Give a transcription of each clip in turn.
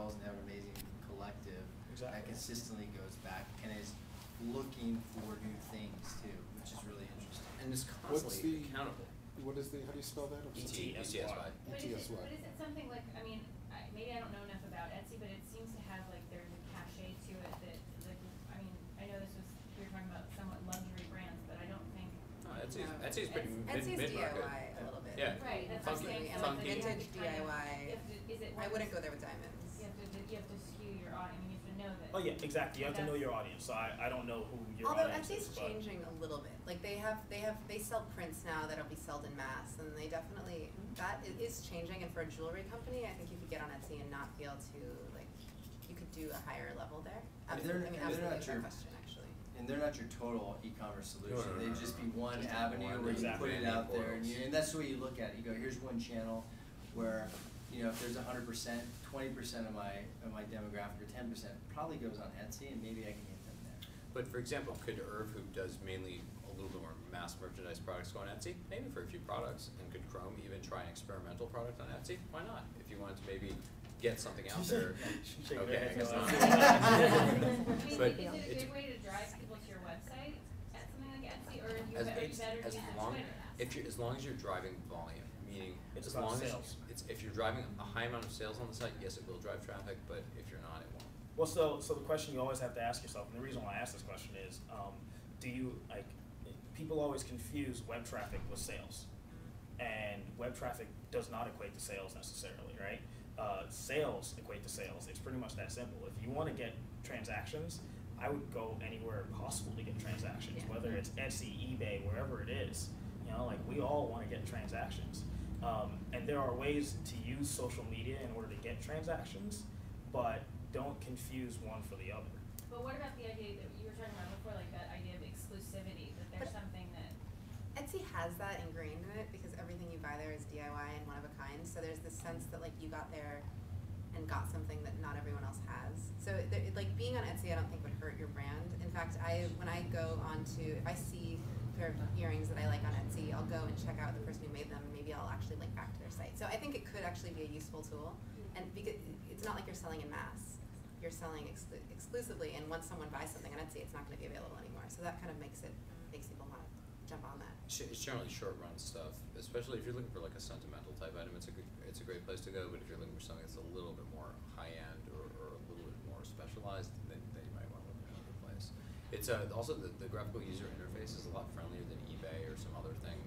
models and have an amazing collective Exactly. that consistently goes back and is looking for new things too, which is really interesting. And is constantly accountable. What is the, how do you spell that? I'm sorry. ETSY. But is ETSY. it something like, I mean, maybe I don't know enough about Etsy, but it seems to have like, there's a cachet to it that, like, I mean, I know this was, we were talking about somewhat luxury brands, but I don't think. Etsy's pretty Etsy's mid-market. DIY a little bit. Yeah. Right, that's what I'm Funky, saying. And So like funky. vintage DIY. Is it I wouldn't go there with diamonds. You have to skew your audience, I mean, you have to know that. Oh yeah, exactly. You have to know your audience. So I don't know who your Although audience Etsy's is, but changing a little bit. Like they sell prints now that'll be sold in mass, and they definitely that is changing. And for a jewelry company, I think you could get on Etsy and not feel too like you could do a higher level there. Absolutely, I mean, absolutely, fair question actually. And they're not your total e-commerce solution. No. They'd just be one Just avenue one, where you exactly. put it out there, Portals. and that's the way you look at it. You go, here's one channel where, you know, if there's 100%, 20% of my demographic or 10% probably goes on Etsy, and maybe I can get them there. But for example, could Irv, who does mainly a little bit more mass merchandise products, go on Etsy? Maybe for a few products. And could Chrome even try an experimental product on Etsy? Why not? If you wanted to maybe get something out there. Okay, I guess not. But Is it a good way to drive people to your website at something like Etsy, or you as, better it's, use as the long Twitter? as long as you're driving volume, meaning It's as about long sales. as if you're driving a high amount of sales on the site, yes, it will drive traffic. But if you're not, it won't. well, so the question you always have to ask yourself, and the reason why I ask this question is, do you like? People always confuse web traffic with sales, and web traffic does not equate to sales necessarily, right? Sales equate to sales. It's pretty much that simple. If you want to get transactions, I would go anywhere possible to get transactions, Yeah. whether it's Etsy, eBay, wherever it is. You know, like we all want to get transactions, and there are ways to use social media in order to get transactions, but don't confuse one for the other. But what about the idea that you were talking about before, like that idea of exclusivity, that there's But- something that. Etsy has that ingrained in it because everything you buy there is DIY and one of a kind. So there's this sense that like you got there and got something that not everyone else has. So like being on Etsy, I don't think would hurt your brand. In fact, when I go if I see a pair of earrings that I like on Etsy, I'll go and check out the person who made them, and maybe I'll actually link back to their site. So I think it could actually be a useful tool, and because it's not like you're selling in mass. You're selling exclusively, and once someone buys something on Etsy, it's not going to be available anymore. So that kind of makes people want to jump on that. It's generally short run stuff, especially if you're looking for like a sentimental type item. It's a great place to go. But if you're looking for something that's a little bit more high end or a little bit more specialized, then you might want to look at another place. It's also the graphical user interface is a lot friendlier than eBay or some other thing.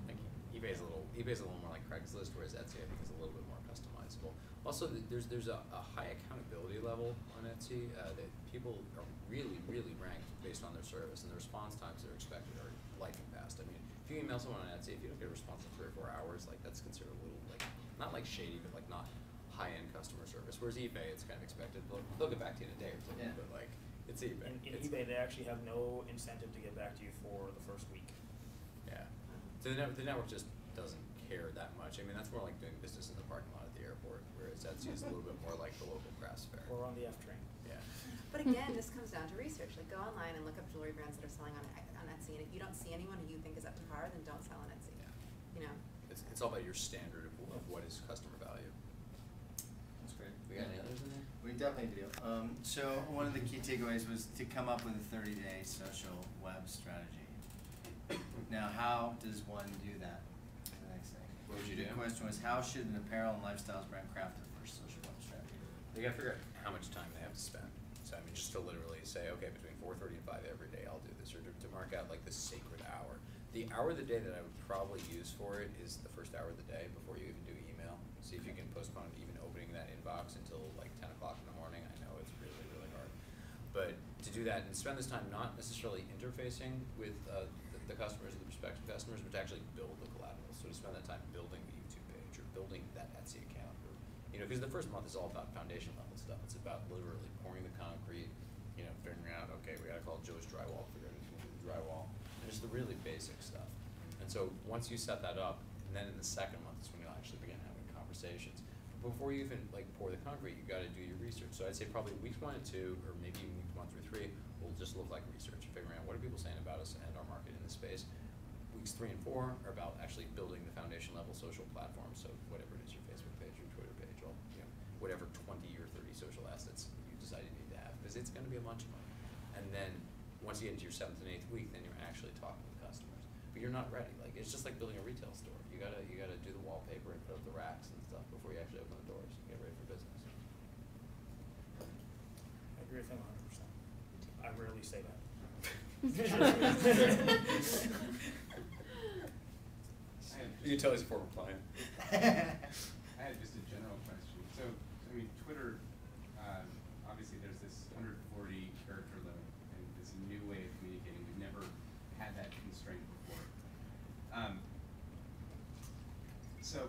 Like eBay's a little more like Craigslist, whereas Etsy I think is a little bit more customizable. Also, there's a high accountability level on Etsy that people are really ranked based on their service, and the response times that are expected are lightning fast. I mean, if you email someone on Etsy, if you don't get a response in 3 or 4 hours, like that's considered a little like not like shady, but like not high-end customer service. Whereas eBay, it's kind of expected they'll get back to you in a day or two, Yeah. but like it's eBay. In eBay, they actually have no incentive to get back to you for the first week. Yeah. So the network just doesn't care that much. I mean, that's more like doing business in the parking lot at the airport, whereas Etsy is a little bit more like the local crafts fair. Or on the F train. Yeah. But again, this comes down to research. Like, go online and look up jewelry brands that are selling on Etsy, and if you don't see anyone who you think is up to par, then don't sell on Etsy. Yeah. You know. It's all about your standard of what is customer value. That's great. We got any others in there? We definitely do. So one of the key takeaways was to come up with a 30-day social web strategy. Now, how does one do that? Is the next thing. What would you do? The question was, how should an apparel and lifestyles brand craft their first social web strategy? They gotta figure out how much time they have to spend. So I mean, just to literally say, okay, between 4:30 and 5 every day, I'll do this, or to mark out like the sacred hour. The hour of the day that I would probably use for it is the first hour of the day before you even do email. See if you can postpone even opening that inbox until like 10 o'clock in the morning. I know it's really hard, but to do that and spend this time not necessarily interfacing with the customers, the prospective customers, but to actually build the collateral. So to spend that time building the YouTube page or building that Etsy account, or because the first month is all about foundation level stuff. It's about literally pouring the concrete, figuring out, okay, we gotta call Joe's Drywall, figure out who's gonna do the drywall, and just the really basic stuff. And so once you set that up, and then in the second month is when you'll actually begin having conversations. Before you even like pour the concrete, you gotta do your research. So I'd say probably weeks 1 and 2, or maybe even weeks 1 through 3, will just look like research, figuring out what are people saying about us and our market in this space. Weeks 3 and 4 are about actually building the foundation level social platforms. So whatever it is, your Facebook page, your Twitter page, all whatever 20 or 30 social bunch of them. And then, once you get into your 7th and 8th week, then you're actually talking with customers. But you're not ready. Like, it's just like building a retail store. You gotta do the wallpaper and put up the racks and stuff before you actually open the doors and get ready for business. I agree with him 100%. I rarely say that. You can tell he's a former client. I had just a general question. So I mean, Twitter, obviously there's this 140 character limit, and it's a new way of communicating. We've never had that constraint before. So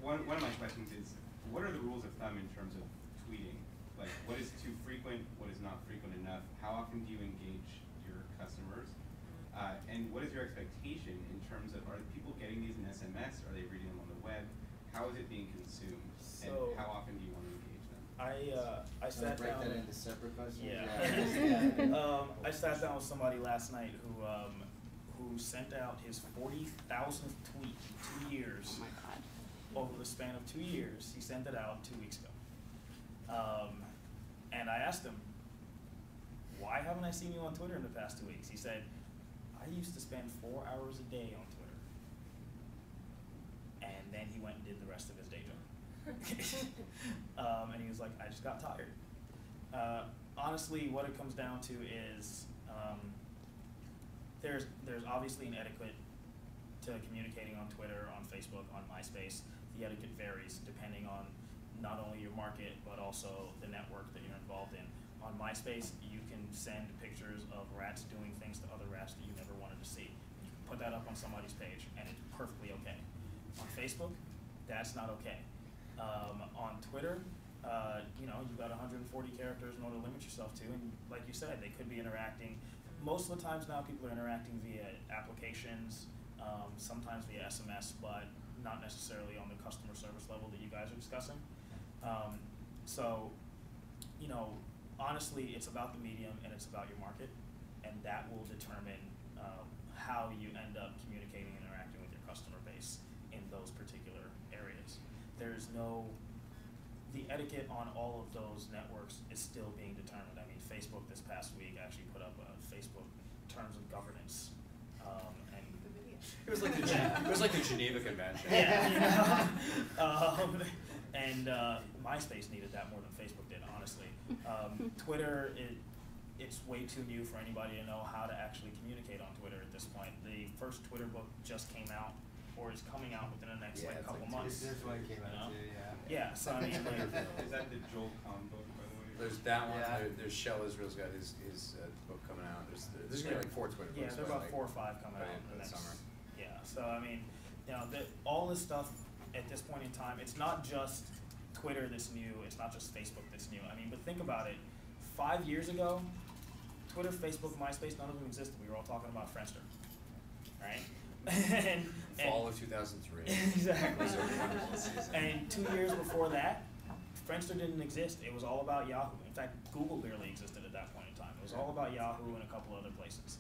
one of my questions is, what are the rules of thumb in terms of tweeting? Like, what is too frequent? What is not frequent enough? How often do you engage your customers? And what is your expectation in terms of, are people getting these in SMS? Are they reading them on the web? How is it being consumed? So, and how often do you want to engage them? I sat break down. that into separate questions? Yeah. I sat down with somebody last night who sent out his 40,000th tweet in 2 years. Oh my God. Over the span of 2 years, he sent it out 2 weeks ago. And I asked him, why haven't I seen you on Twitter in the past 2 weeks? He said, I used to spend 4 hours a day on Twitter. And then he went and did the rest of his day job. And he was like, I just got tired. Honestly, what it comes down to is there's obviously an etiquette to communicating on Twitter, on Facebook, on MySpace. The etiquette varies depending on not only your market, but also the network that you're involved in. On MySpace, you can send pictures of rats doing things to other rats that you never wanted to see. You can put that up on somebody's page, and it's perfectly okay. On Facebook, that's not okay. On Twitter, you've got 140 characters in order to limit yourself to, and like you said, they could be interacting. Most of the times now, people are interacting via applications, sometimes via SMS, but not necessarily on the customer service level that you guys are discussing. Honestly, it's about the medium and it's about your market, and that will determine how you end up communicating and interacting with your customer base in those particular areas. The etiquette on all of those networks is still being determined. I mean, Facebook this past week actually put up Facebook terms of governance, and It was like the Geneva Convention. yeah, and MySpace needed that more than Facebook did, honestly. Twitter, it's way too new for anybody to know how to actually communicate on Twitter at this point. The first Twitter book just came out, or is coming out within the next couple months. This one came out too, Yeah, so I mean, Is that the Joel Cohn book, by the way? There's that one. Yeah. There's Shell Israel's got his book coming out. There's gonna be like 4 Twitter yeah, books. there are about by, 4 or 5 coming by out the end in the of the next summer. Yeah, so I mean, all this stuff at this point in time, it's not just Twitter that's new, it's not just Facebook that's new. I mean, but think about it. 5 years ago, Twitter, Facebook, MySpace, none of them existed. We were all talking about Friendster, right? Fall of 2003. Exactly. Was a wonderful season. And 2 years before that, Friendster didn't exist. It was all about Yahoo. In fact, Google barely existed at that point in time. It was all about Yahoo and a couple other places.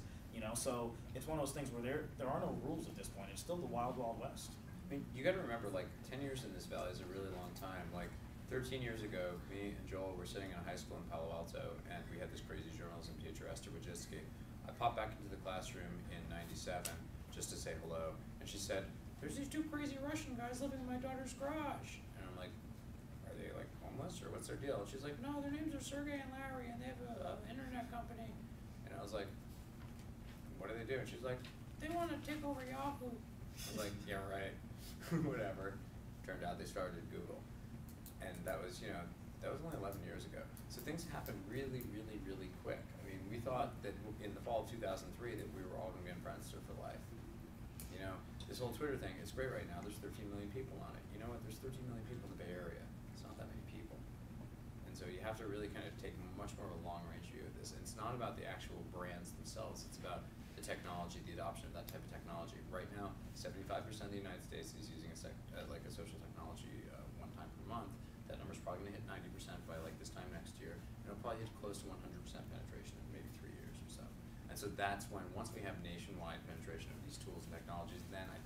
So it's one of those things where there are no rules at this point. It's still the wild, wild west. I mean, you got to remember, like, 10 years in this valley is a really long time. Like, 13 years ago, me and Joel were sitting in a high school in Palo Alto, and we had this crazy journalism teacher, Esther Wojcicki. I popped back into the classroom in '97 just to say hello, and she said, "There's these 2 crazy Russian guys living in my daughter's garage." And I'm like, "Are they, like, homeless, or what's their deal?" And she's like, "No, their names are Sergey and Larry, and they have an internet company." And I was like, "What do they do?" And she's like, "They want to take over Yahoo." I was like, "Yeah, right." Whatever. Turned out they started Google. And that was only 11 years ago. So things happen really, really, really quick. I mean, we thought that in the fall of 2003 that we were all going to be on Friendster for life. This whole Twitter thing, it's great right now. There's 13 million people on it. You know what? There's 13 million people in the Bay Area. It's not that many people. And so you have to really kind of take much more of a long-range view of this. And it's not about the actual brands themselves. It's about the technology, the adoption of that type of technology. Right now, 75% of the United States is using a social technology one time per month. That number's probably going to hit 90% by like this time next year. And it'll probably hit close to 100% penetration in maybe 3 years or so. And so that's when, once we have nationwide penetration of these tools and technologies, then I